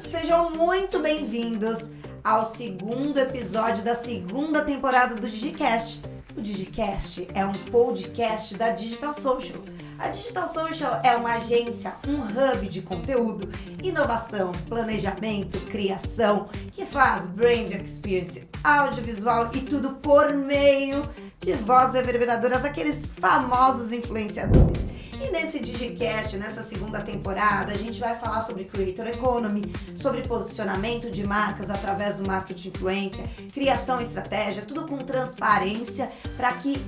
Sejam muito bem-vindos ao segundo episódio da segunda temporada do DigiCast. O DigiCast é um podcast da Digital Social. A Digital Social é uma agência, um hub de conteúdo, inovação, planejamento, criação, que faz brand experience, audiovisual e tudo por meio de vozes reverberadoras, aqueles famosos influenciadores. E nesse DigiCast, nessa segunda temporada, a gente vai falar sobre Creator Economy, sobre posicionamento de marcas através do marketing influência, criação e estratégia, tudo com transparência para que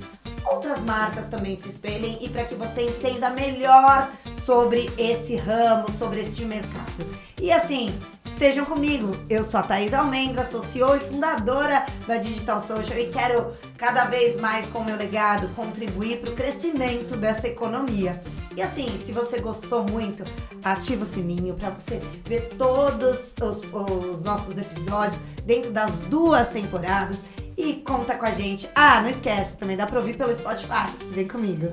outras marcas também se espelhem e para que você entenda melhor sobre esse ramo, sobre este mercado. E assim, estejam comigo, eu sou a Thaís Almendra, sou CEO e fundadora da Digital Social e quero cada vez mais com o meu legado contribuir para o crescimento dessa economia. E assim, se você gostou muito, ativa o sininho para você ver todos os nossos episódios dentro das 2 temporadas e conta com a gente. Ah, não esquece, também dá para ouvir pelo Spotify. Vem comigo.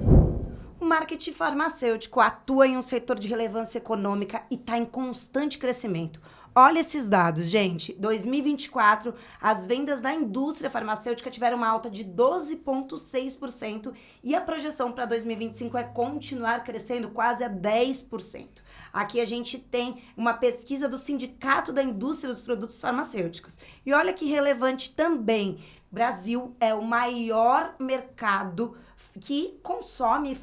O marketing farmacêutico atua em um setor de relevância econômica e está em constante crescimento. Olha esses dados, gente. 2024, as vendas da indústria farmacêutica tiveram uma alta de 12,6% e a projeção para 2025 é continuar crescendo quase a 10%. Aqui a gente tem uma pesquisa do Sindicato da Indústria dos Produtos Farmacêuticos. E olha que relevante também, Brasil é o maior mercado que consome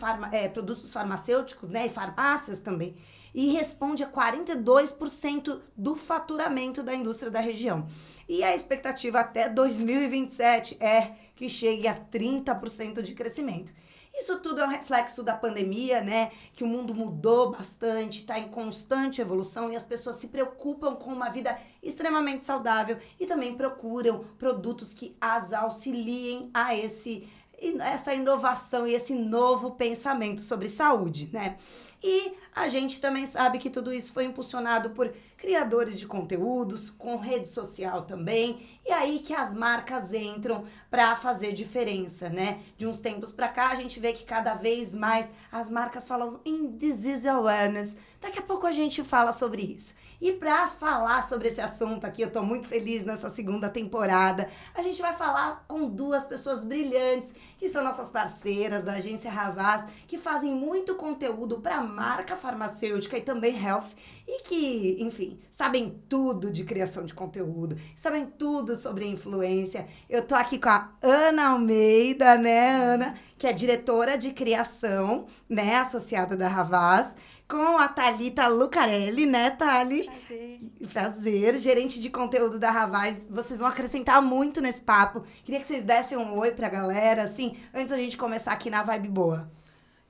produtos farmacêuticos, né, e farmácias também, e responde a 42% do faturamento da indústria da região. E a expectativa até 2027 é que chegue a 30% de crescimento. Isso tudo é um reflexo da pandemia, né? Que o mundo mudou bastante, está em constante evolução e as pessoas se preocupam com uma vida extremamente saudável e também procuram produtos que as auxiliem a essa inovação e esse novo pensamento sobre saúde, né? E a gente também sabe que tudo isso foi impulsionado por criadores de conteúdos, com rede social também, e aí que as marcas entram para fazer diferença, né? De uns tempos para cá, a gente vê que cada vez mais as marcas falam em disease awareness. Daqui a pouco a gente fala sobre isso. E para falar sobre esse assunto aqui, eu tô muito feliz nessa segunda temporada. A gente vai falar com 2 pessoas brilhantes, que são nossas parceiras da agência Havas, que fazem muito conteúdo para marca farmacêutica e também health, e que, enfim, sabem tudo de criação de conteúdo, sabem tudo sobre influência. Eu tô aqui com a Ana Almeida, né, Ana? Que é diretora de criação, né, associada da Havas, com a Thalita Lucarelli, né, Thali? Prazer, gerente de conteúdo da Havas. Vocês vão acrescentar muito nesse papo. Queria que vocês dessem um oi pra galera, assim, antes da gente começar aqui na Vibe Boa.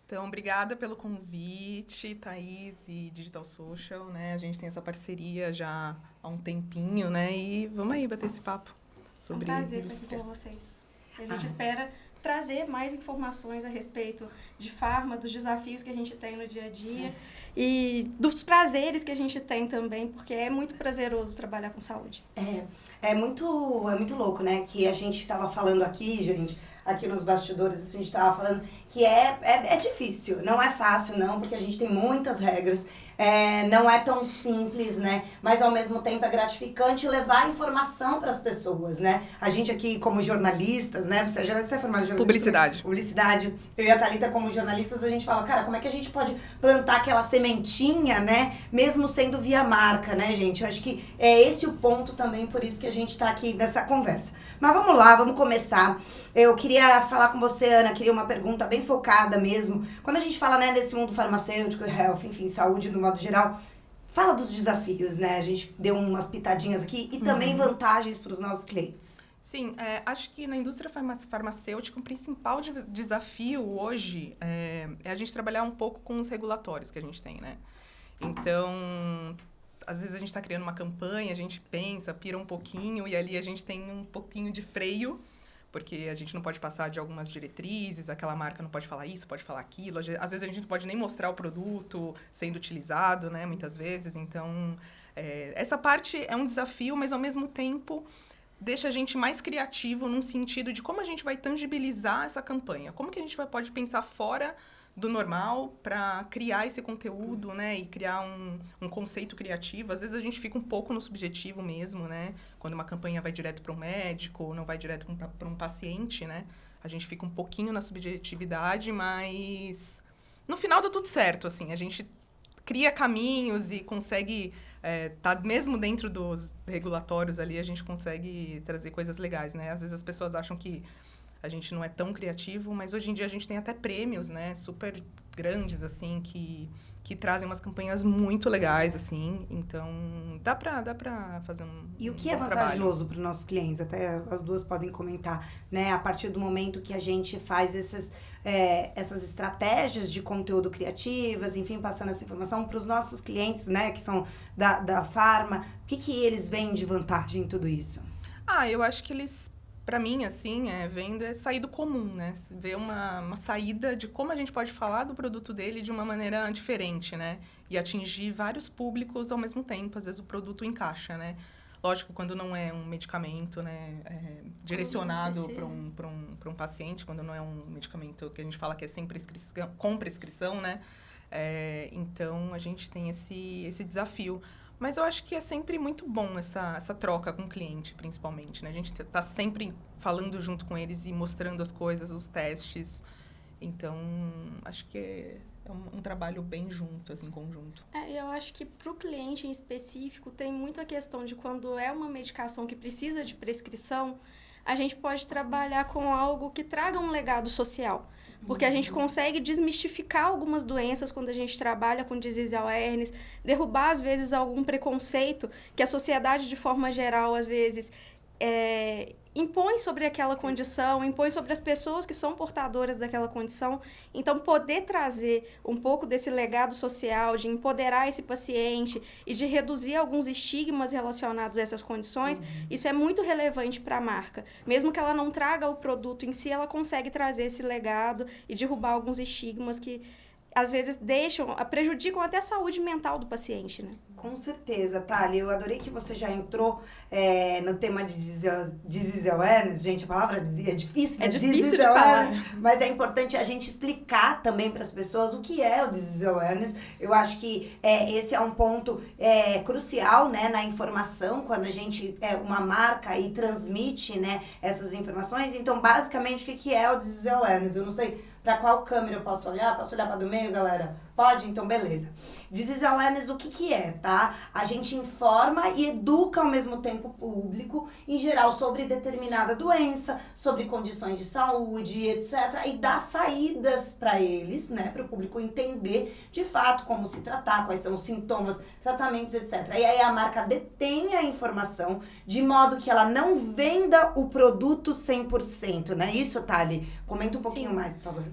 Então, obrigada pelo convite, Thaís e Digital Social, né? A gente tem essa parceria já há um tempinho, né? E vamos aí bater esse papo sobre... É um prazer estar aqui com vocês. A gente espera trazer mais informações a respeito de farma, dos desafios que a gente tem no dia a dia e dos prazeres que a gente tem também, porque é muito prazeroso trabalhar com saúde. É muito louco, né? Que a gente estava falando aqui, gente, aqui nos bastidores, a gente estava falando que é difícil, não é fácil não, porque a gente tem muitas regras, não é tão simples, né? Mas ao mesmo tempo é gratificante levar informação para as pessoas, né? A gente aqui como jornalistas, né? Você é jornalista, você é formado em jornalismo? Publicidade. Eu e a Thalita como jornalistas, a gente fala, cara, como é que a gente pode plantar aquela sementinha, né? Mesmo sendo via marca, né, gente? Eu acho que é esse o ponto também, por isso que a gente está aqui nessa conversa. Mas vamos lá, vamos começar. Eu queria falar com você, Ana, queria uma pergunta bem focada mesmo. Quando a gente fala, né, desse mundo farmacêutico, health, enfim, saúde no modo geral, fala dos desafios, né? A gente deu umas pitadinhas aqui e também vantagens para os nossos clientes. Sim, acho que na indústria farmacêutica o principal desafio hoje é a gente trabalhar um pouco com os regulatórios que a gente tem, né? Então, às vezes a gente está criando uma campanha, a gente pensa, pira um pouquinho e ali a gente tem um pouquinho de freio, porque a gente não pode passar de algumas diretrizes, aquela marca não pode falar isso, pode falar aquilo. Às vezes a gente não pode nem mostrar o produto sendo utilizado, né? Muitas vezes. Então, essa parte é um desafio, mas ao mesmo tempo deixa a gente mais criativo num sentido de como a gente vai tangibilizar essa campanha. Como que a gente pode pensar fora do normal para criar esse conteúdo, né? E criar um conceito criativo. Às vezes a gente fica um pouco no subjetivo mesmo, né? Quando uma campanha vai direto para um médico, ou não vai direto para um paciente, né? A gente fica um pouquinho na subjetividade, mas no final dá tudo certo, assim. A gente cria caminhos e consegue... tá mesmo dentro dos regulatórios ali, a gente consegue trazer coisas legais, né? Às vezes as pessoas acham que a gente não é tão criativo, mas hoje em dia a gente tem até prêmios, né? Super grandes, assim, que trazem umas campanhas muito legais, assim. Então, dá pra fazer um E o que é vantajoso para os nossos clientes? Até as duas podem comentar, né? A partir do momento que a gente faz essas estratégias de conteúdo criativas, enfim, passando essa informação para os nossos clientes, né? Que são da Pharma. O que eles veem de vantagem em tudo isso? Eu acho que eles... Para mim, assim, vem sair do comum, né? Ver uma saída de como a gente pode falar do produto dele de uma maneira diferente, né? E atingir vários públicos ao mesmo tempo. Às vezes o produto encaixa, né? Lógico, quando não é um medicamento, né? Direcionado para um paciente, quando não é um medicamento que a gente fala que é sem prescrição, com prescrição, né? Então, a gente tem esse desafio. Mas eu acho que é sempre muito bom essa troca com o cliente, principalmente, né? A gente tá sempre falando junto com eles e mostrando as coisas, os testes. Então, acho que é um trabalho bem junto, assim, conjunto. Eu acho que para o cliente em específico, tem muito a questão de quando é uma medicação que precisa de prescrição, a gente pode trabalhar com algo que traga um legado social. Porque a gente consegue desmistificar algumas doenças quando a gente trabalha com disease awareness, derrubar, às vezes, algum preconceito que a sociedade, de forma geral, às vezes, impõe sobre aquela condição, impõe sobre as pessoas que são portadoras daquela condição. Então, poder trazer um pouco desse legado social, de empoderar esse paciente e de reduzir alguns estigmas relacionados a essas condições, isso é muito relevante para a marca. Mesmo que ela não traga o produto em si, ela consegue trazer esse legado e derrubar alguns estigmas que, às vezes, prejudicam até a saúde mental do paciente, né? Com certeza, Thali. Eu adorei que você já entrou no tema de disease awareness. Gente, a palavra é difícil, né? É difícil de falar. Mas é importante a gente explicar também para as pessoas o que é o disease awareness. Eu acho que esse é um ponto crucial, né, na informação, quando a gente é uma marca e transmite, né, essas informações. Então, basicamente, o que é o disease awareness? Eu não sei para qual câmera eu posso olhar? Posso olhar para do meio, galera? Pode? Então, beleza. Disease awareness, o que é, tá? A gente informa e educa ao mesmo tempo o público, em geral, sobre determinada doença, sobre condições de saúde, etc. E dá saídas para eles, né? Para o público entender, de fato, como se tratar, quais são os sintomas, tratamentos, etc. E aí a marca detém a informação de modo que ela não venda o produto 100%, né? Isso, Thali? Comenta um pouquinho mais, por favor.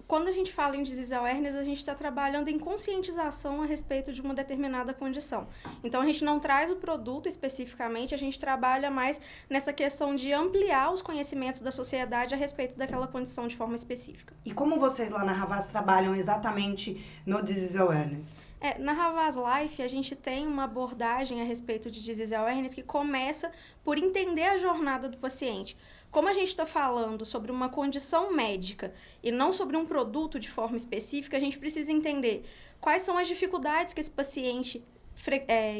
Quando a gente fala em disease awareness, a gente está trabalhando em conscientização a respeito de uma determinada condição. Então, a gente não traz o produto especificamente, a gente trabalha mais nessa questão de ampliar os conhecimentos da sociedade a respeito daquela condição de forma específica. E como vocês lá na Havas trabalham exatamente no disease awareness? Na Havas Life, a gente tem uma abordagem a respeito de disease awareness que começa por entender a jornada do paciente. Como a gente está falando sobre uma condição médica e não sobre um produto de forma específica, a gente precisa entender quais são as dificuldades que esse paciente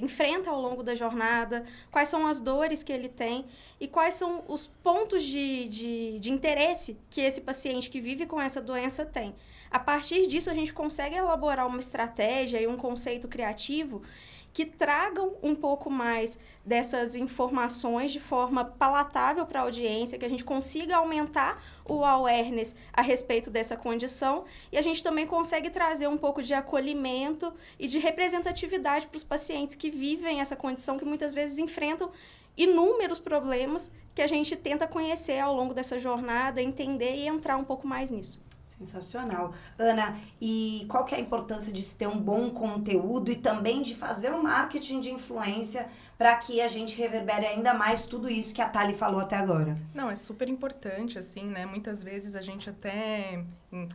enfrenta ao longo da jornada, quais são as dores que ele tem e quais são os pontos de interesse que esse paciente que vive com essa doença tem. A partir disso, a gente consegue elaborar uma estratégia e um conceito criativo que tragam um pouco mais dessas informações de forma palatável para a audiência, que a gente consiga aumentar o awareness a respeito dessa condição e a gente também consegue trazer um pouco de acolhimento e de representatividade para os pacientes que vivem essa condição, que muitas vezes enfrentam inúmeros problemas que a gente tenta conhecer ao longo dessa jornada, entender e entrar um pouco mais nisso. Sensacional. Ana, e qual que é a importância de se ter um bom conteúdo e também de fazer um marketing de influência para que a gente reverbere ainda mais tudo isso que a Thali falou até agora? Não, é super importante, assim, né? Muitas vezes a gente até,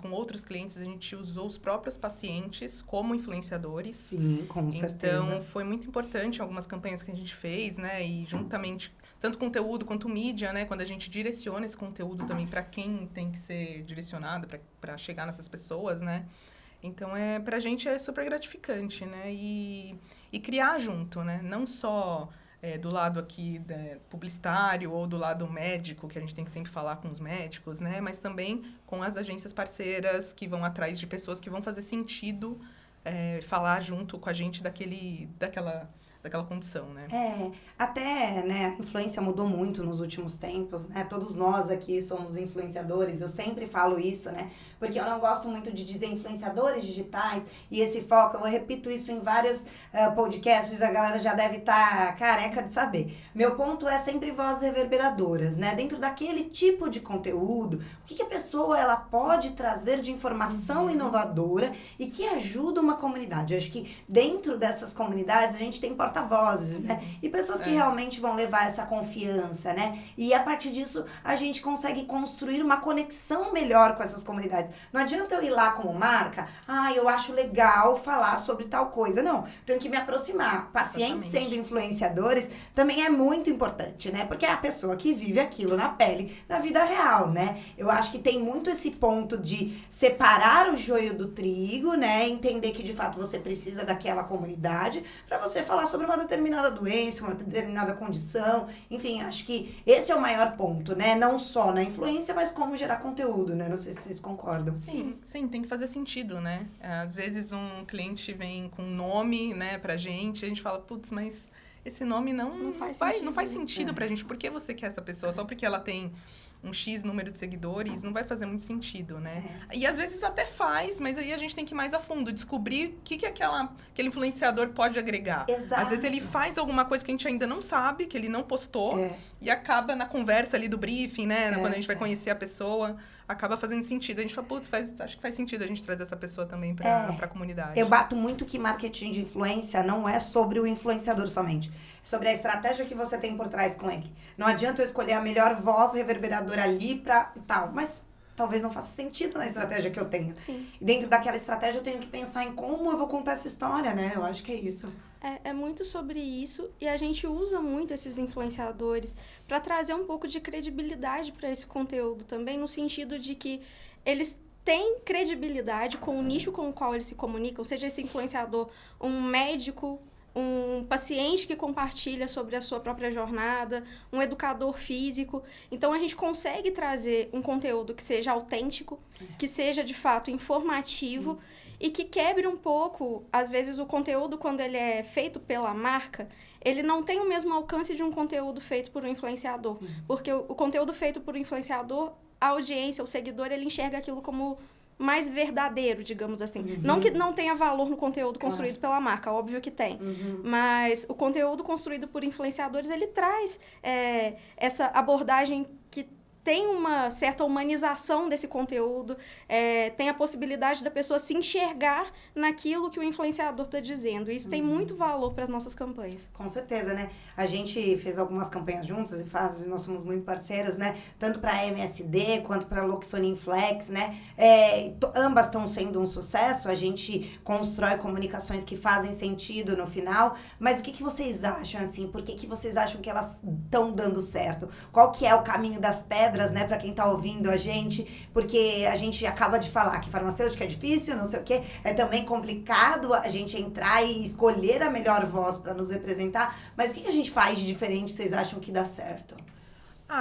com outros clientes, a gente usou os próprios pacientes como influenciadores. Sim, com certeza. Então, foi muito importante algumas campanhas que a gente fez, né? E juntamente, tanto conteúdo quanto mídia, né? Quando a gente direciona esse conteúdo também para quem tem que ser direcionado, para para chegar nessas pessoas, né? Então, pra gente é super gratificante, né? E criar junto, né? Não só do lado aqui publicitário ou do lado médico, que a gente tem que sempre falar com os médicos, né? Mas também com as agências parceiras que vão atrás de pessoas que vão fazer sentido falar junto com a gente daquela condição, né? Até, né, a influência mudou muito nos últimos tempos, né? Todos nós aqui somos influenciadores, eu sempre falo isso, né? Porque eu não gosto muito de dizer influenciadores digitais e esse foco, eu repito isso em vários podcasts, a galera já deve estar careca de saber. Meu ponto é sempre vozes reverberadoras, né? Dentro daquele tipo de conteúdo, o que a pessoa ela pode trazer de informação inovadora e que ajuda uma comunidade. Eu acho que dentro dessas comunidades a gente tem porta-vozes, né? E pessoas que realmente vão levar essa confiança, né? E a partir disso a gente consegue construir uma conexão melhor com essas comunidades. Não adianta eu ir lá como marca, eu acho legal falar sobre tal coisa. Não, tenho que me aproximar. Pacientes sendo influenciadores também é muito importante, né? Porque é a pessoa que vive aquilo na pele, na vida real, né? Eu acho que tem muito esse ponto de separar o joio do trigo, né? Entender que de fato você precisa daquela comunidade para você falar sobre uma determinada doença, uma determinada condição. Enfim, acho que esse é o maior ponto, né? Não só na influência, mas como gerar conteúdo, né? Não sei se vocês concordam. Sim, tem que fazer sentido, né? Às vezes um cliente vem com um nome, né, pra gente, a gente fala, putz, mas esse nome não faz sentido pra gente. Por que você quer essa pessoa? Só porque ela tem um X número de seguidores, não vai fazer muito sentido, né? E às vezes até faz, mas aí a gente tem que ir mais a fundo, descobrir o que aquele influenciador pode agregar. Exato. Às vezes ele faz alguma coisa que a gente ainda não sabe, que ele não postou, e acaba na conversa ali do briefing, né? Quando a gente vai conhecer a pessoa, acaba fazendo sentido. A gente fala, putz, acho que faz sentido a gente trazer essa pessoa também pra comunidade. Eu bato muito que marketing de influência não é sobre o influenciador somente. É sobre a estratégia que você tem por trás com ele. Não adianta eu escolher a melhor voz reverberadora ali pra tal, mas talvez não faça sentido na estratégia que eu tenho. Sim. E dentro daquela estratégia eu tenho que pensar em como eu vou contar essa história, né? Eu acho que é isso. É muito sobre isso e a gente usa muito esses influenciadores para trazer um pouco de credibilidade para esse conteúdo também, no sentido de que eles têm credibilidade com o nicho com o qual eles se comunicam, seja esse influenciador um médico, um paciente que compartilha sobre a sua própria jornada, um educador físico. Então, a gente consegue trazer um conteúdo que seja autêntico, que seja, de fato, informativo. Sim. E que quebre um pouco, às vezes, o conteúdo, quando ele é feito pela marca, ele não tem o mesmo alcance de um conteúdo feito por um influenciador. Sim. Porque o conteúdo feito por um influenciador, a audiência, o seguidor, ele enxerga aquilo como mais verdadeiro, digamos assim. Uhum. Não que não tenha valor no conteúdo construído pela marca, óbvio que tem. Uhum. Mas o conteúdo construído por influenciadores, ele traz essa abordagem que tem uma certa humanização desse conteúdo, tem a possibilidade da pessoa se enxergar naquilo que o influenciador está dizendo. Isso tem muito valor para as nossas campanhas. Com certeza, né? A gente fez algumas campanhas juntas e nós somos muito parceiros, né? Tanto para a MSD quanto para a Loxonin Flex, né? Ambas estão sendo um sucesso, a gente constrói comunicações que fazem sentido no final, mas o que vocês acham, assim? Por que vocês acham que elas estão dando certo? Qual que é o caminho das pedras, né, para quem tá ouvindo a gente, porque a gente acaba de falar que farmacêutica é difícil, não sei o quê, é também complicado a gente entrar e escolher a melhor voz para nos representar, mas o que a gente faz de diferente, vocês acham que dá certo?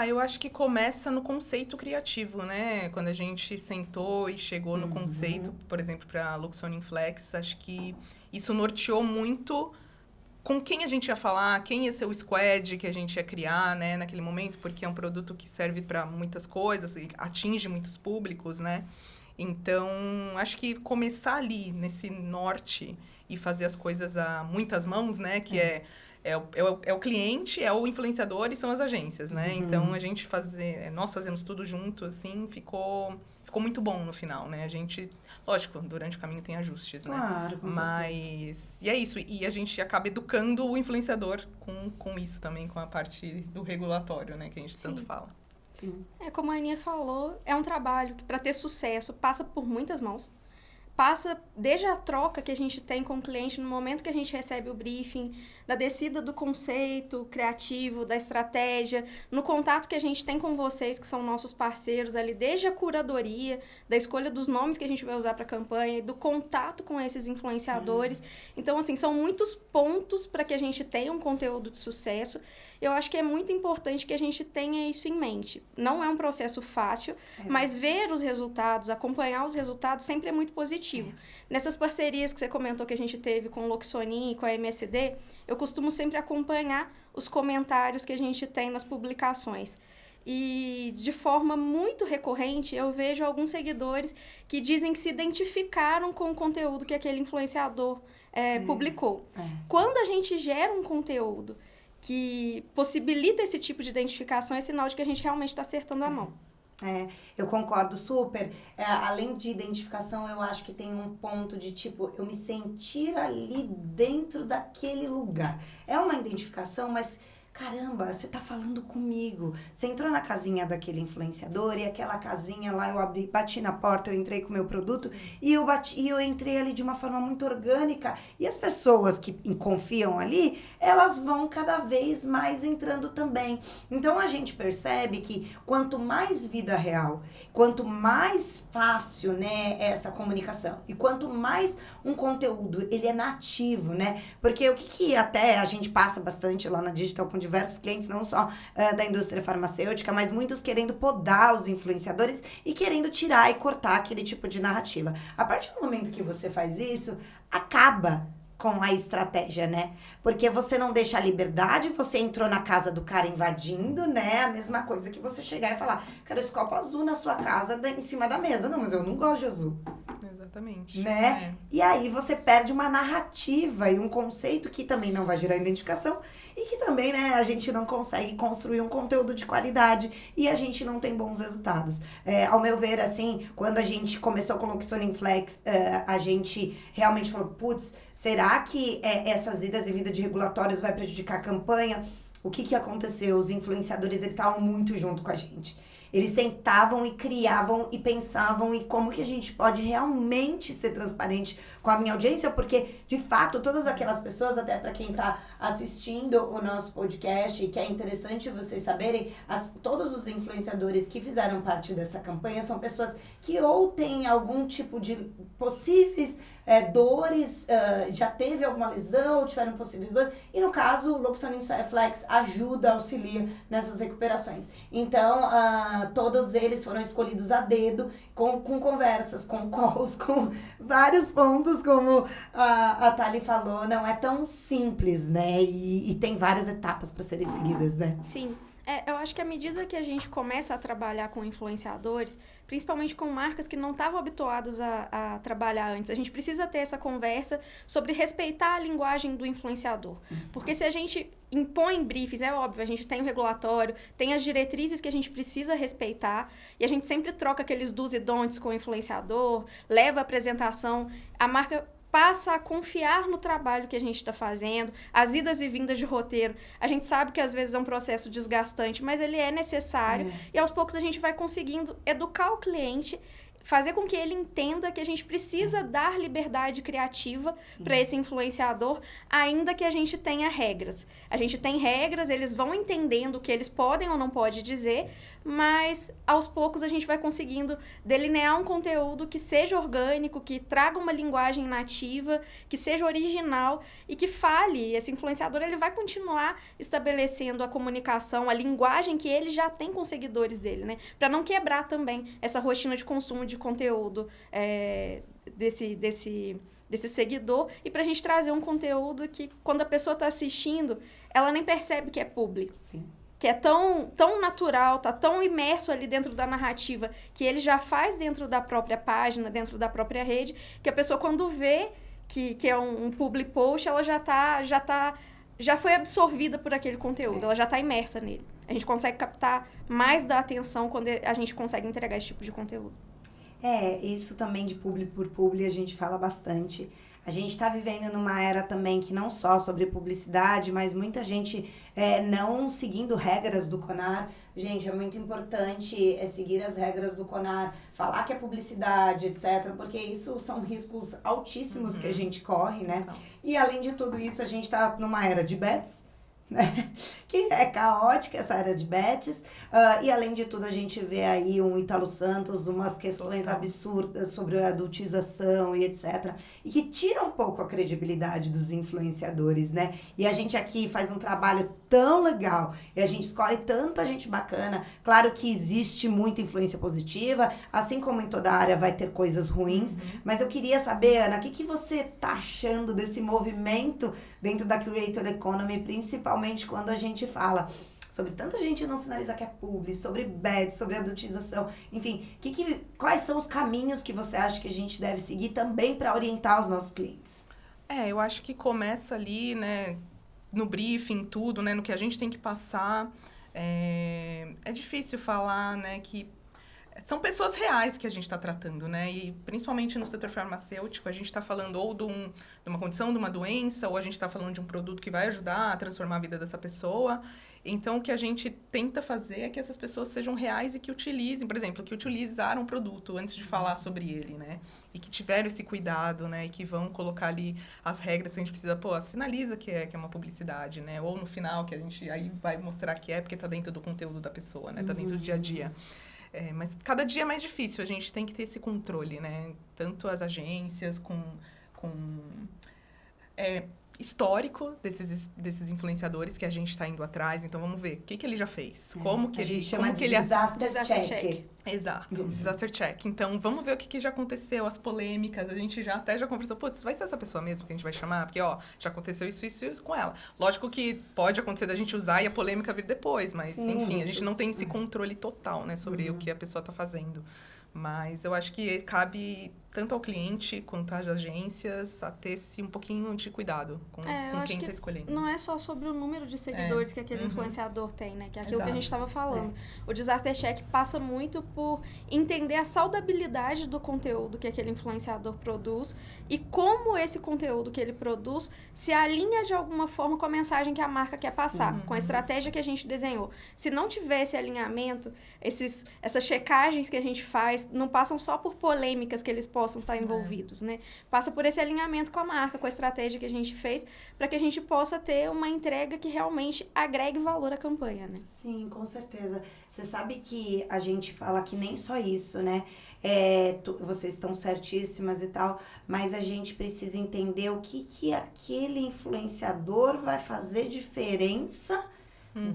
Eu acho que começa no conceito criativo, né? Quando a gente sentou e chegou no conceito, por exemplo, para Loxonin Flex, acho que isso norteou muito com quem a gente ia falar, quem ia ser o squad que a gente ia criar, né, naquele momento, porque é um produto que serve para muitas coisas e atinge muitos públicos, né? Então, acho que começar ali, nesse norte, e fazer as coisas a muitas mãos, né, que é o cliente, é o influenciador e são as agências, né? Então, nós fazemos tudo junto, assim, ficou muito bom no final, né? A gente, lógico, durante o caminho tem ajustes, né? Claro, com certeza. E é isso. E a gente acaba educando o influenciador com isso também, com a parte do regulatório, né? Que a gente tanto fala. Sim. Como a Aninha falou, é um trabalho que, para ter sucesso, passa por muitas mãos. passa desde a troca que a gente tem com o cliente no momento que a gente recebe o briefing, da descida do conceito criativo, da estratégia, no contato que a gente tem com vocês, que são nossos parceiros ali, desde a curadoria, da escolha dos nomes que a gente vai usar para a campanha, do contato com esses influenciadores. Então, assim, são muitos pontos para que a gente tenha um conteúdo de sucesso. Eu acho que é muito importante que a gente tenha isso em mente. Não é um processo fácil, mas ver os resultados, acompanhar os resultados sempre é muito positivo. Nessas parcerias que você comentou que a gente teve com o Loxonin e com a MSD, eu costumo sempre acompanhar os comentários que a gente tem nas publicações. E de forma muito recorrente, eu vejo alguns seguidores que dizem que se identificaram com o conteúdo que aquele influenciador publicou. Quando a gente gera um conteúdo que possibilita esse tipo de identificação, é sinal de que a gente realmente está acertando a mão. Eu concordo super. Além de identificação, eu acho que tem um ponto de, tipo, eu me sentir ali dentro daquele lugar. É uma identificação, mas, caramba, você tá falando comigo. Você entrou na casinha daquele influenciador e aquela casinha lá, eu bati na porta, eu entrei com o meu produto e eu entrei ali de uma forma muito orgânica. E as pessoas que confiam ali, elas vão cada vez mais entrando também. Então, a gente percebe que quanto mais vida real, quanto mais fácil, né, essa comunicação e quanto mais um conteúdo, ele é nativo, né? Porque o que até a gente passa bastante lá na Digital com diversos clientes, não só da indústria farmacêutica, mas muitos querendo podar os influenciadores e querendo tirar e cortar aquele tipo de narrativa. A partir do momento que você faz isso, acaba com a estratégia, né? Porque você não deixa a liberdade, você entrou na casa do cara invadindo, né? A mesma coisa que você chegar e falar, quero esse copo azul na sua casa, em cima da mesa. Não, mas eu não gosto de azul. Exatamente. Né? E aí você perde uma narrativa e um conceito que também não vai gerar identificação e que também, né, a gente não consegue construir um conteúdo de qualidade e a gente não tem bons resultados. Ao meu ver, assim, quando a gente começou com o Loxonin Flex, a gente realmente falou, putz, será que essas idas e vindas de regulatórios vai prejudicar a campanha? O que aconteceu? Os influenciadores, eles estavam muito junto com a gente. Eles sentavam e criavam e pensavam em como que a gente pode realmente ser transparente com a minha audiência, porque, de fato, todas aquelas pessoas, até para quem está assistindo o nosso podcast, que é interessante vocês saberem, todos os influenciadores que fizeram parte dessa campanha são pessoas que ou têm algum tipo de possíveis dores, já teve alguma lesão, ou tiveram possíveis dores, e no caso, o Loxonin Flex ajuda, auxilia nessas recuperações. Então, todos eles foram escolhidos a dedo, com conversas, com calls, com vários pontos, como a Thali falou, não é tão simples, né? E tem várias etapas para serem seguidas, né? Sim. Eu acho que à medida que a gente começa a trabalhar com influenciadores, principalmente com marcas que não estavam habituadas a trabalhar antes, a gente precisa ter essa conversa sobre respeitar a linguagem do influenciador. Porque se a gente impõe briefs, é óbvio, a gente tem o regulatório, tem as diretrizes que a gente precisa respeitar, e a gente sempre troca aqueles do's e don'ts com o influenciador, leva a apresentação, a marca passa a confiar no trabalho que a gente está fazendo, as idas e vindas de roteiro. A gente sabe que às vezes é um processo desgastante, mas ele é necessário. E aos poucos a gente vai conseguindo educar o cliente, fazer com que ele entenda que a gente precisa dar liberdade criativa para esse influenciador, ainda que a gente tenha regras. A gente tem regras, eles vão entendendo o que eles podem ou não podem dizer, mas aos poucos a gente vai conseguindo delinear um conteúdo que seja orgânico, que traga uma linguagem nativa, que seja original e que fale. Esse influenciador, ele vai continuar estabelecendo a comunicação, a linguagem que ele já tem com os seguidores dele, né? Para não quebrar também essa rotina de consumo de conteúdo desse seguidor, e para a gente trazer um conteúdo que, quando a pessoa está assistindo, ela nem percebe que é publi. Sim. Que é tão natural, tá tão imerso ali dentro da narrativa, que ele já faz dentro da própria página, dentro da própria rede, que a pessoa, quando vê que é um public post, ela já foi absorvida por aquele conteúdo, ela já está imersa nele. A gente consegue captar mais da atenção quando a gente consegue entregar esse tipo de conteúdo. Isso também de publi por publi a gente fala bastante. A gente está vivendo numa era também que não só sobre publicidade, mas muita gente não seguindo regras do CONAR. Gente, é muito importante seguir as regras do CONAR, falar que é publicidade, etc., porque isso são riscos altíssimos que a gente corre, né? E além de tudo isso, a gente está numa era de bets, né? Que é caótica essa era de bets, e além de tudo a gente vê aí um Ítalo Santos, umas questões absurdas sobre a adultização e etc, e que tira um pouco a credibilidade dos influenciadores, né? E a gente aqui faz um trabalho tão legal, e a gente escolhe tanta gente bacana. Claro que existe muita influência positiva, assim como em toda área vai ter coisas ruins, mas eu queria saber, Ana, o que você tá achando desse movimento dentro da Creator Economy, principalmente quando a gente fala sobre tanta gente não sinalizar que é publi, sobre bad, sobre adultização, enfim, quais são os caminhos que você acha que a gente deve seguir também para orientar os nossos clientes? Eu acho que começa ali, né, no briefing, tudo, né, no que a gente tem que passar. É difícil falar, né, que são pessoas reais que a gente está tratando, né? E principalmente no setor farmacêutico, a gente está falando ou de uma condição, de uma doença, ou a gente está falando de um produto que vai ajudar a transformar a vida dessa pessoa. Então, o que a gente tenta fazer é que essas pessoas sejam reais e que utilizem, por exemplo, que utilizaram o produto antes de falar sobre ele, né? E que tiveram esse cuidado, né? E que vão colocar ali as regras que a gente precisa, sinaliza que é uma publicidade, né? Ou no final, que a gente aí vai mostrar que porque está dentro do conteúdo da pessoa, né? Está dentro do dia a dia. Mas cada dia é mais difícil, a gente tem que ter esse controle, né? Tanto as agências com histórico desses influenciadores que a gente está indo atrás. Então, vamos ver o que ele já fez. Como que ele... chama de disaster check. Exato, disaster check. Então, vamos ver o que já aconteceu, as polêmicas. A gente já conversou, vai ser essa pessoa mesmo que a gente vai chamar? Porque, já aconteceu isso com ela. Lógico que pode acontecer da gente usar e a polêmica vir depois, mas, enfim, a gente não tem esse controle total, né, sobre o que a pessoa está fazendo. Mas eu acho que cabe tanto ao cliente quanto às agências a ter um pouquinho de cuidado com quem está escolhendo. Não é só sobre o número de seguidores que aquele influenciador tem, né? Que é aquilo que a gente estava falando. O Disaster Check passa muito por entender a saudabilidade do conteúdo que aquele influenciador produz e como esse conteúdo que ele produz se alinha de alguma forma com a mensagem que a marca quer passar, com a estratégia que a gente desenhou. Se não tiver esse alinhamento, essas checagens que a gente faz não passam só por polêmicas que eles possam estar envolvidos, né? Passa por esse alinhamento com a marca, com a estratégia que a gente fez, para que a gente possa ter uma entrega que realmente agregue valor à campanha, né? Sim, com certeza. Você sabe que a gente fala que nem só isso, né? Vocês estão certíssimas e tal, mas a gente precisa entender o que aquele influenciador vai fazer diferença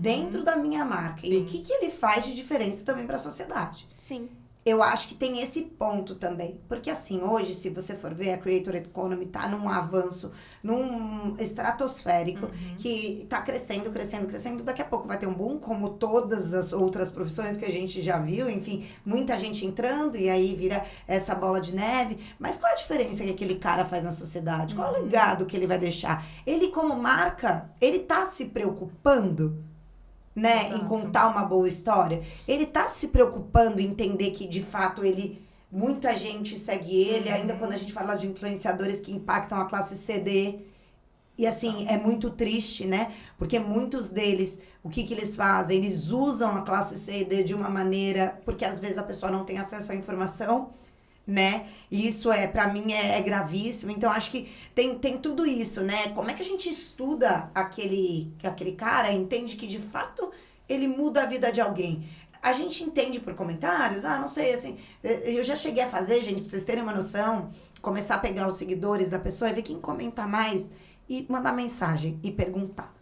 dentro da minha marca. Sim. E o que ele faz de diferença também para a sociedade. Sim. Eu acho que tem esse ponto também. Porque, assim, hoje, se você for ver, a Creator Economy tá num avanço, num estratosférico, que tá crescendo. Daqui a pouco vai ter um boom, como todas as outras profissões que a gente já viu. Enfim, muita gente entrando e aí vira essa bola de neve. Mas qual a diferença que aquele cara faz na sociedade? Qual é o legado que ele vai deixar? Ele, como marca, ele tá se preocupando, né, em contar uma boa história. Ele tá se preocupando em entender que, de fato, muita gente segue ele, ainda quando a gente fala de influenciadores que impactam a classe CD. E, assim, é muito triste, né? Porque muitos deles, o que eles fazem? Eles usam a classe CD de uma maneira... Porque, às vezes, a pessoa não tem acesso à informação, né? E isso, pra mim, é gravíssimo. Então, acho que tem tudo isso, né? Como é que a gente estuda aquele cara, entende que, de fato, ele muda a vida de alguém? A gente entende por comentários? Não sei, assim... Eu já cheguei a fazer, gente, pra vocês terem uma noção, começar a pegar os seguidores da pessoa e ver quem comenta mais e mandar mensagem e perguntar.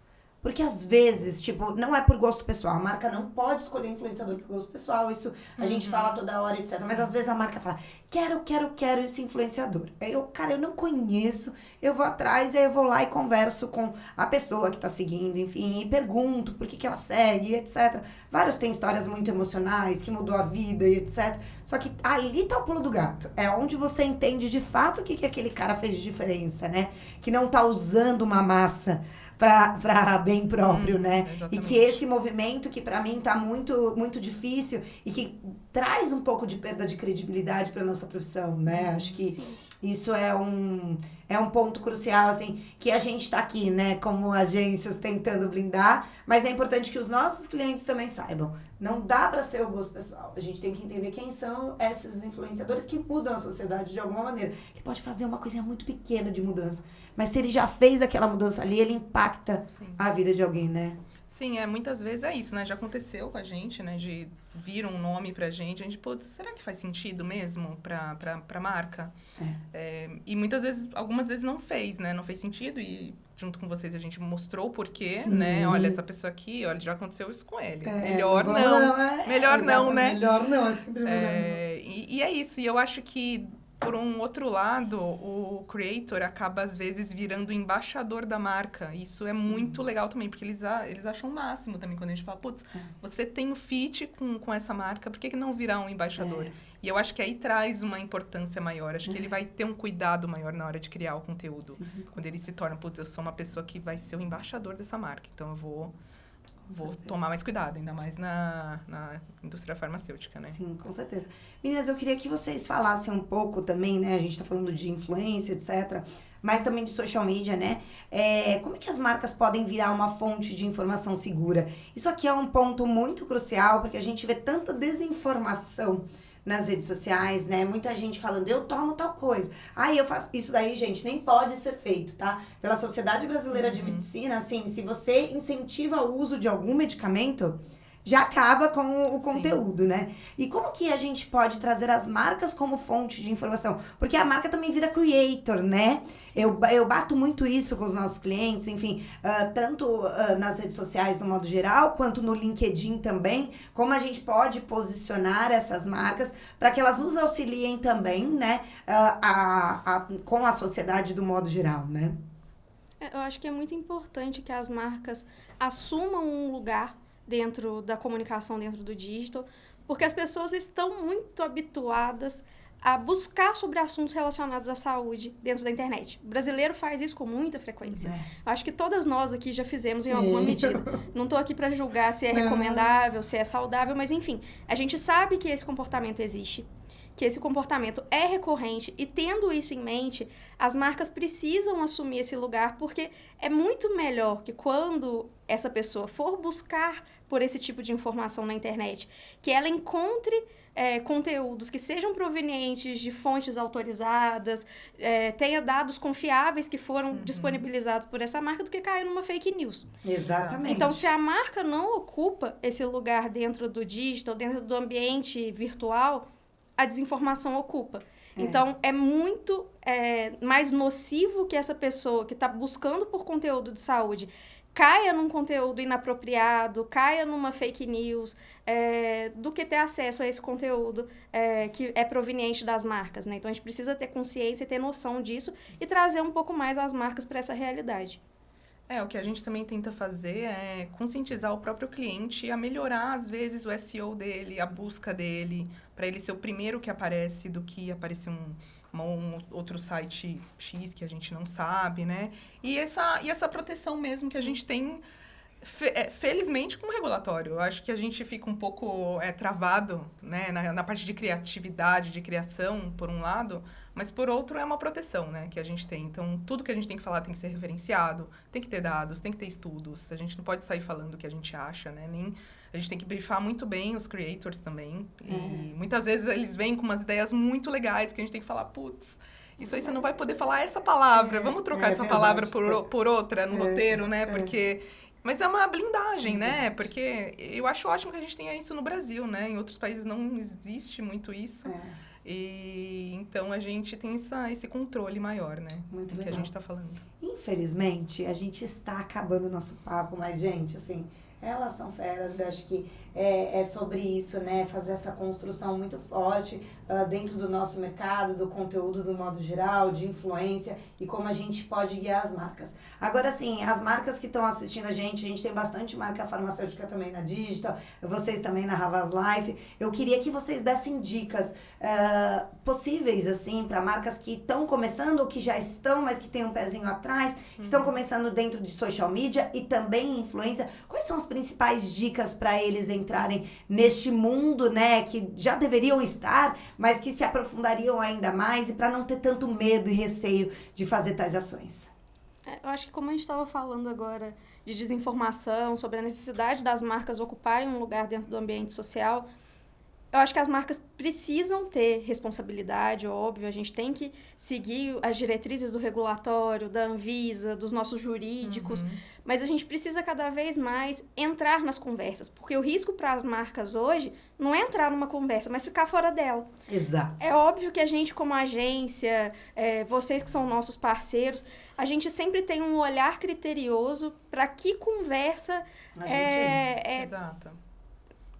Porque, às vezes, não é por gosto pessoal. A marca não pode escolher influenciador por gosto pessoal. Isso a gente fala toda hora, etc. Mas, às vezes, a marca fala, quero esse influenciador. Aí eu não conheço, eu vou atrás, aí eu vou lá e converso com a pessoa que tá seguindo, enfim, e pergunto por que ela segue, etc. Vários têm histórias muito emocionais, que mudou a vida e etc. Só que ali tá o pulo do gato. É onde você entende, de fato, o que aquele cara fez de diferença, né? Que não tá usando uma massa para bem próprio, né? Exatamente. E que esse movimento que para mim tá muito, muito difícil e que traz um pouco de perda de credibilidade para nossa profissão, né? Acho que Isso é um ponto crucial, assim, que a gente tá aqui, né, como agências tentando blindar, mas é importante que os nossos clientes também saibam. Não dá para ser o gosto pessoal. A gente tem que entender quem são esses influenciadores que mudam a sociedade de alguma maneira. Ele pode fazer uma coisinha muito pequena de mudança, mas se ele já fez aquela mudança ali, ele impacta a vida de alguém, né? Sim, muitas vezes é isso, né? Já aconteceu com a gente, né? De vir um nome pra gente, a gente, putz, será que faz sentido mesmo pra marca? E muitas vezes, algumas vezes não fez, né? Não fez sentido e junto com vocês a gente mostrou o porquê, né? Olha, essa pessoa aqui, olha, já aconteceu isso com ele. Melhor não. Melhor não, né? Melhor não, é sempre melhor não. E é isso, e eu acho que por um outro lado, o creator acaba, às vezes, virando o embaixador da marca. Isso é muito legal também, porque eles acham o máximo também, quando a gente fala, putz, você tem o fit com essa marca, por que não virar um embaixador? E eu acho que aí traz uma importância maior. Acho que ele vai ter um cuidado maior na hora de criar o conteúdo. Quando ele se torna, putz, eu sou uma pessoa que vai ser o embaixador dessa marca, então eu vou tomar mais cuidado, ainda mais na indústria farmacêutica, né? Sim, com certeza. Meninas, eu queria que vocês falassem um pouco também, né? A gente tá falando de influência, etc., mas também de social media, né? Como é que as marcas podem virar uma fonte de informação segura? Isso aqui é um ponto muito crucial, porque a gente vê tanta desinformação nas redes sociais, né? Muita gente falando, eu tomo tal coisa. Eu faço... Isso daí, gente, nem pode ser feito, tá? Pela Sociedade Brasileira de Medicina, assim, se você incentiva o uso de algum medicamento, já acaba com o conteúdo, né? E como que a gente pode trazer as marcas como fonte de informação? Porque a marca também vira creator, né? Eu bato muito isso com os nossos clientes, enfim, tanto nas redes sociais, no modo geral, quanto no LinkedIn também, como a gente pode posicionar essas marcas para que elas nos auxiliem também, né? Com a sociedade do modo geral, né? Eu acho que é muito importante que as marcas assumam um lugar dentro da comunicação, dentro do digital, porque as pessoas estão muito habituadas a buscar sobre assuntos relacionados à saúde dentro da internet. O brasileiro faz isso com muita frequência. Acho que todas nós aqui já fizemos em alguma medida. Não estou aqui para julgar se é recomendável, se é saudável, mas enfim, a gente sabe que esse comportamento existe, que esse comportamento é recorrente, e tendo isso em mente, as marcas precisam assumir esse lugar, porque é muito melhor que quando essa pessoa for buscar por esse tipo de informação na internet, que ela encontre conteúdos que sejam provenientes de fontes autorizadas, tenha dados confiáveis que foram disponibilizados por essa marca, do que cair numa fake news. Exatamente. Então, se a marca não ocupa esse lugar dentro do digital, dentro do ambiente virtual, a desinformação ocupa. Então, é muito mais nocivo que essa pessoa que está buscando por conteúdo de saúde caia num conteúdo inapropriado, caia numa fake news, do que ter acesso a esse conteúdo que é proveniente das marcas, né? Então, a gente precisa ter consciência e ter noção disso e trazer um pouco mais as marcas para essa realidade. O que a gente também tenta fazer é conscientizar o próprio cliente a melhorar, às vezes, o SEO dele, a busca dele, para ele ser o primeiro que aparece do que aparecer um outro site X que a gente não sabe, né? E essa proteção mesmo que a gente tem, felizmente, com o regulatório. Eu acho que a gente fica um pouco travado, né? Na parte de criatividade, de criação, por um lado, mas, por outro, é uma proteção, né, que a gente tem. Então, tudo que a gente tem que falar tem que ser referenciado, tem que ter dados, tem que ter estudos. A gente não pode sair falando o que a gente acha, né? A gente tem que briefar muito bem os creators também. E muitas vezes eles vêm com umas ideias muito legais que a gente tem que falar, putz, isso aí você não vai poder falar essa palavra. Vamos trocar essa palavra por outra no roteiro, né? Porque... Mas é uma blindagem, né? Porque eu acho ótimo que a gente tenha isso no Brasil, né? Em outros países não existe muito isso. E então a gente tem esse controle maior, né? Muito do legal. Que a gente está falando. Infelizmente, a gente está acabando o nosso papo, mas, gente, assim, elas são feras, eu acho que é sobre isso, né? Fazer essa construção muito forte dentro do nosso mercado, do conteúdo do modo geral, de influência e como a gente pode guiar as marcas. Agora, assim, as marcas que estão assistindo a gente tem bastante marca farmacêutica também na Digital, vocês também na Havas Life. Eu queria que vocês dessem dicas possíveis, assim, para marcas que estão começando ou que já estão, mas que tem um pezinho atrás, que estão começando dentro de social media e também influência. Quais são as principais dicas para eles entrarem neste mundo, né, que já deveriam estar, mas que se aprofundariam ainda mais, e para não ter tanto medo e receio de fazer tais ações? Eu acho que como a gente estava falando agora de desinformação, sobre a necessidade das marcas ocuparem um lugar dentro do ambiente social, eu acho que as marcas precisam ter responsabilidade, óbvio, a gente tem que seguir as diretrizes do regulatório, da Anvisa, dos nossos jurídicos, mas a gente precisa cada vez mais entrar nas conversas, porque o risco para as marcas hoje não é entrar numa conversa, mas ficar fora dela. Exato. É óbvio que a gente, como agência, vocês que são nossos parceiros, a gente sempre tem um olhar criterioso para que conversa A gente Exato.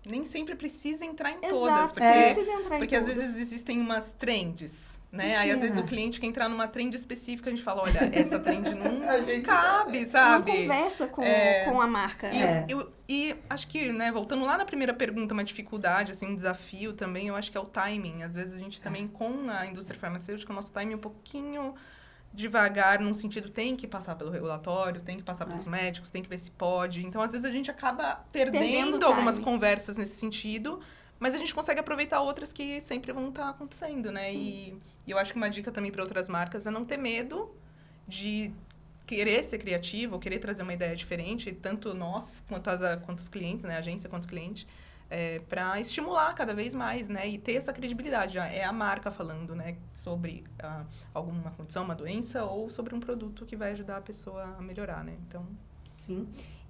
Nem sempre precisa entrar em Exato, todas, não precisa entrar em porque às todas. vezes existem umas trends, né? Mentira. Aí às vezes o cliente quer entrar numa trend específica, a gente fala, olha, essa trend não A gente- cabe, Não sabe? conversa com a marca. E acho que, né, voltando lá na primeira pergunta, uma dificuldade, assim, um desafio também, eu acho que é o timing. Às vezes a gente também, com a indústria farmacêutica, o nosso timing é um pouquinho devagar, num sentido, tem que passar pelo regulatório, tem que passar pelos médicos, tem que ver se pode. Então, às vezes, a gente acaba Perdendo perdendo algumas timing. conversas nesse sentido, mas a gente consegue aproveitar outras que sempre vão estar acontecendo, né? E eu acho que uma dica também para outras marcas é não ter medo de querer ser criativo, ou querer trazer uma ideia diferente, tanto nós quanto os clientes, né? A agência quanto o cliente, para estimular cada vez mais, né? E ter essa credibilidade. É a marca falando, né? Sobre alguma condição, uma doença, ou sobre um produto que vai ajudar a pessoa a melhorar, né? Então... Sim.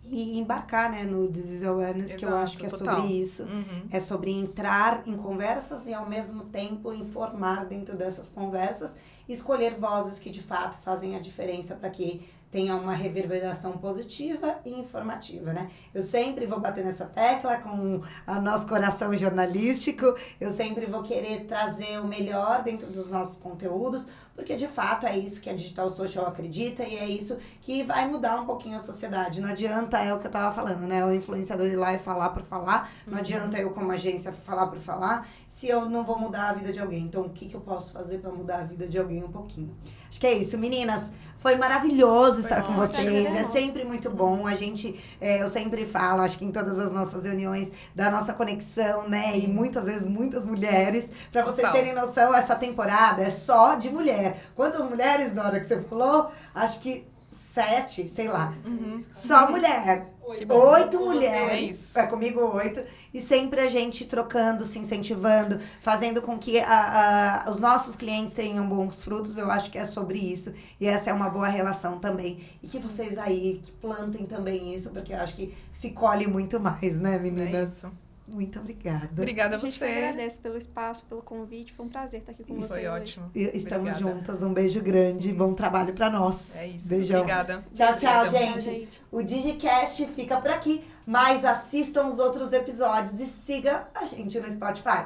E embarcar, né, no Disease Awareness, que eu Exato, acho que é total. sobre isso. Uhum. É sobre entrar em conversas e, ao mesmo tempo, informar dentro dessas conversas, escolher vozes que, de fato, fazem a diferença para que tenha uma reverberação positiva e informativa, né? Eu sempre vou bater nessa tecla com o nosso coração jornalístico, eu sempre vou querer trazer o melhor dentro dos nossos conteúdos, porque, de fato, é isso que a Digital Social acredita e é isso que vai mudar um pouquinho a sociedade. Não adianta, é o que eu tava falando, né? O influenciador ir lá e falar por falar. Não adianta eu, como agência, falar por falar, se eu não vou mudar a vida de alguém. Então, o que eu posso fazer para mudar a vida de alguém um pouquinho? Acho que é isso. Meninas, foi maravilhoso estar com vocês. É sempre muito bom. A gente, eu sempre falo, acho que em todas as nossas reuniões, da nossa conexão, né? E muitas vezes, muitas mulheres. Para vocês terem noção, essa temporada é só de mulher. Quantas mulheres, Dora, que você falou? Acho que 7, sei lá. Só mulher. 8 mulheres. É isso. É comigo 8. E sempre a gente trocando, se incentivando, fazendo com que os nossos clientes tenham bons frutos. Eu acho que é sobre isso. E essa é uma boa relação também. E que vocês aí que plantem também isso, porque eu acho que se colhe muito mais, né, meninas? É isso. Muito obrigada. Obrigada a A gente você. agradece pelo espaço, pelo convite. Foi um prazer estar aqui com você. Foi hoje. ótimo. Estamos Obrigada. juntas. Um beijo grande. Bom trabalho pra nós. É isso. Beijão. Obrigada. Tchau, tchau, Obrigada. gente. gente. O DigiCast fica por aqui, mas assistam os outros episódios e siga a gente no Spotify.